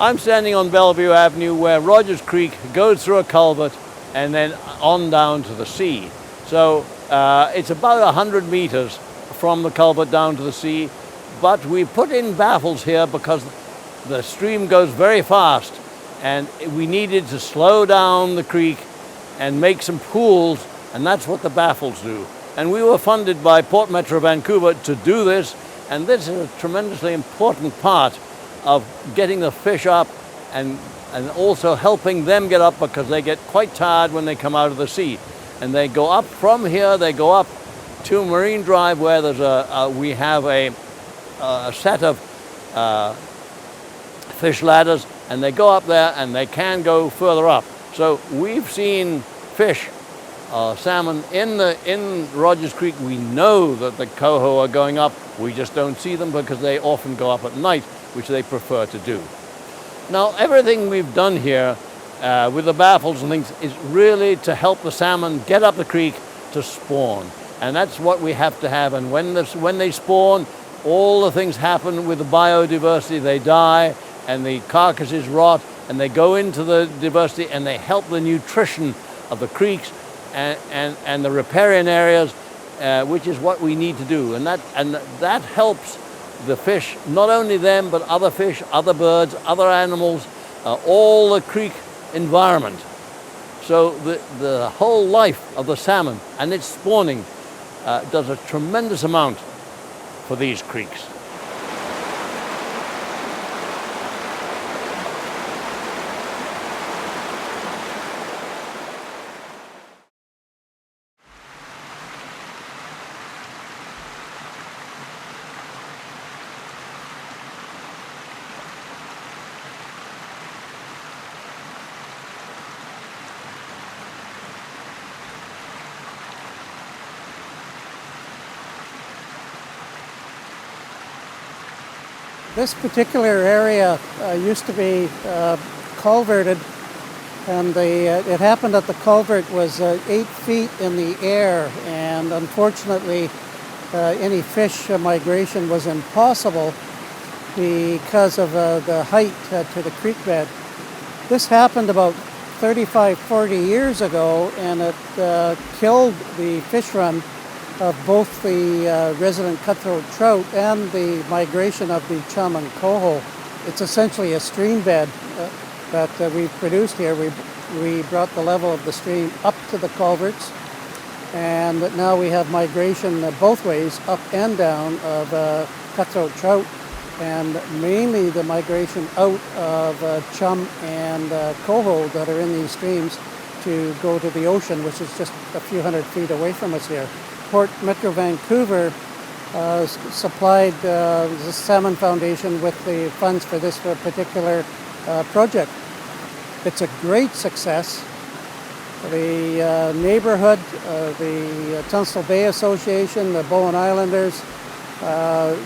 I'm standing on Bellevue Avenue where Rogers Creek goes through a culvert and then on down to the sea. So it's about 100 meters from the culvert down to the sea, but we put in baffles here because the stream goes very fast and we needed to slow down the creek and make some pools, and that's what the baffles do. And we were funded by Port Metro Vancouver to do this, and this is a tremendously important part of getting the fish up and also helping them get up, because they get quite tired when they come out of the sea. And they go up from here, they go up to Marine Drive where there's we have a set of fish ladders, and they go up there and they can go further up. So we've seen fish, salmon in Rogers Creek. We know that the coho are going up. We just don't see them because they often go up at night, which they prefer to do. Now, everything we've done here with the baffles and things is really to help the salmon get up the creek to spawn. And that's what we have to have. And when they spawn, all the things happen with the biodiversity. They die and the carcasses rot, and they go into the diversity and they help the nutrition of the creeks and the riparian areas, which is what we need to do. And that helps the fish, not only them, but other fish, other birds, other animals, all the creek environment. So the whole life of the salmon and its spawning does a tremendous amount for these creeks. This particular area used to be culverted, and it happened that the culvert was 8 feet in the air, and unfortunately any fish migration was impossible because of the height to the creek bed. This happened about 35-40 years ago, and it killed the fish run of both the resident cutthroat trout and the migration of the chum and coho. It's essentially a stream bed that we've produced here. We brought the level of the stream up to the culverts, and now we have migration both ways, up and down, of cutthroat trout, and mainly the migration out of chum and coho that are in these streams to go to the ocean, which is just a few hundred feet away from us here. Port Metro Vancouver supplied the Salmon Foundation with the funds for this particular project. It's a great success. The neighborhood, the Tunstall Bay Association, the Bowen Islanders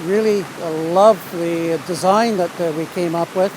really love the design that we came up with.